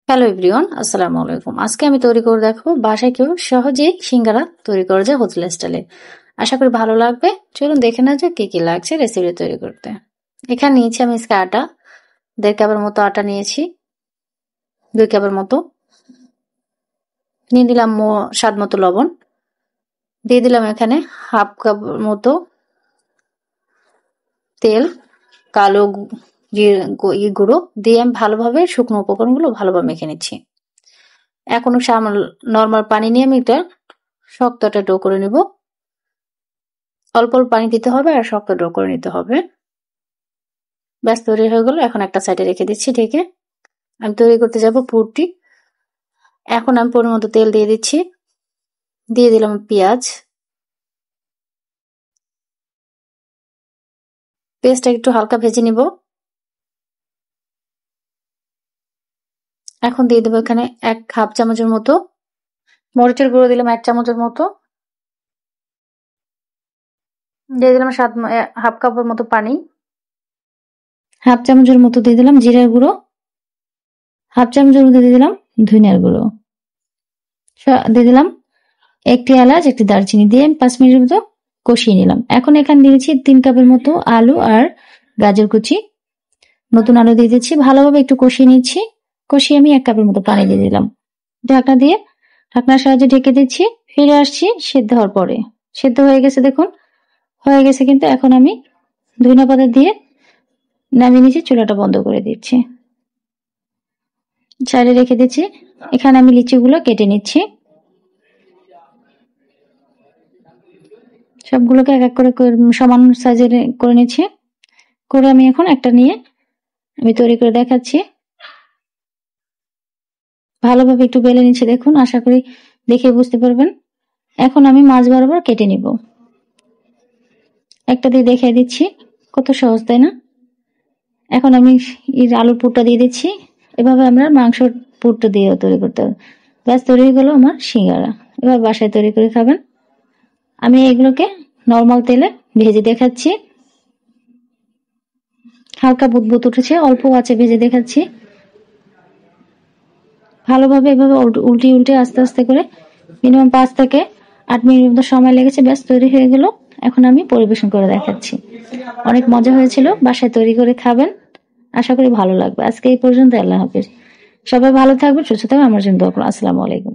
Hello everyone, আসসালামু আলাইকুম। আজকে আমি তৈরি করে দেখাবো বাসায় কেউ সহজেই সিঙ্গারা তৈরি করা যায় হোটেল স্টাইলে। আশা করি ভালো লাগবে। চলুন দেখে না যাক কি কি লাগছে রেসিপি তৈরি করতে। এখানে নিয়েছি আমি আজকে আটা, 1.5 কাপের মতো আটা নিয়েছি, 2 কাপের মতো নিয়ে দিলাম স্বাদ মতো লবণ, দিয়ে দিলাম এখানে হাফ কাপ মতো তেল, কালো গুঁড়ো দিয়ে আমি ভালোভাবে শুকনো উপকরণগুলো ভালোভাবে মেখে নিচ্ছি। এখন নর্মাল পানি নিয়ে আমি এটা শক্ত একটা ডো করে নেব। অল্প অল্প পানি দিতে হবে আর শক্ত ডো করে নিতে হবে। ব্যাস তৈরি হয়ে গেল। এখন একটা সাইডে রেখে দিচ্ছি ঢেকে। আমি তৈরি করতে যাব পুরটি। এখন আমি পরিমাণ মতো তেল দিয়ে দিচ্ছি, দিয়ে দিলাম পেঁয়াজ, পেঁয়াজটা একটু হালকা ভেজে নিব। এখন দিয়ে দেবো এখানে হাফ চামচের মতো মরিচের গুঁড়ো, দিলাম 1 চামচের মতো, দিয়ে দিলাম হাফ কাপের মতো পানি, হাফ চামচের মতো দিয়ে দিলাম জিরার গুঁড়ো, হাফ চামচের মতো দিয়ে দিলাম ধনিয়ার গুঁড়ো, দিয়ে দিলাম একটি এলাচ, একটি দারচিনি দিয়ে 5 মিনিটের মতো কষিয়ে নিলাম। এখন এখানে দিয়েছি 3 কাপের মতো আলু আর গাজর কুচি, নতুন আলু দিয়ে দিচ্ছি, ভালোভাবে একটু কষিয়ে নিচ্ছি। কষিয়ে আমি 1 কাপের মতো পানি দিয়ে দিলাম। ঢাকনার সাহায্যে ঢেকে দিচ্ছি। ফিরে আসছি সেদ্ধ হওয়ার পরে। সেদ্ধ হয়ে গেছে, দেখুন হয়ে গেছে কিন্তু। এখন আমি ধনিয়া পাতা দিয়ে নামিয়ে নিচ্ছি, চুলাটা বন্ধ করে দিচ্ছি, সাইডে রেখে দিচ্ছি। এখানে আমি লিচিগুলো কেটে নিচ্ছি, সবগুলোকে এক এক করে সমান সাইজের করে নিচ্ছি। করে আমি এখন একটা নিয়ে আমি তৈরি করে দেখাচ্ছি। ভালোভাবে একটু বেলে নিচ্ছি, দেখুন, আশা করি দেখে বুঝতে পারবেন। এখন আমি মাছ বরাবর কেটে নিব। একটা দিয়ে দেখিয়ে দিচ্ছি, কত সহজ তাই না? এখন আমি আলুর পুরটা দিয়ে দিচ্ছি। এভাবে আমরা মাংসর পুরটা দিয়ে তৈরি করতে হবে। ব্যাস তৈরি হয়ে গেল আমার সিঙ্গারা। এবার বাসায় তৈরি করে খাবেন। আমি এগুলোকে নর্মাল তেলে ভেজে দেখাচ্ছি। হালকা বুদবুদ উঠেছে, অল্প আঁচে ভেজে দেখাচ্ছি। ভালোভাবে এভাবে উল্টে উল্টে আস্তে আস্তে করে মিনিমাম 5 থেকে 8 মিনিট মতো সময় লেগেছে। ব্যাস তৈরি হয়ে গেল। এখন আমি পরিবেশন করে দেখাচ্ছি। অনেক মজা হয়েছিল। বাসায় তৈরি করে খাবেন, আশা করি ভালো লাগবে। আজকে এই পর্যন্ত। আল্লাহ হাফেজ। সবাই ভালো থাকবেন, সুস্থ থাকবেন। আমার জন্য দোয়া করুন। আসসালামু আলাইকুম।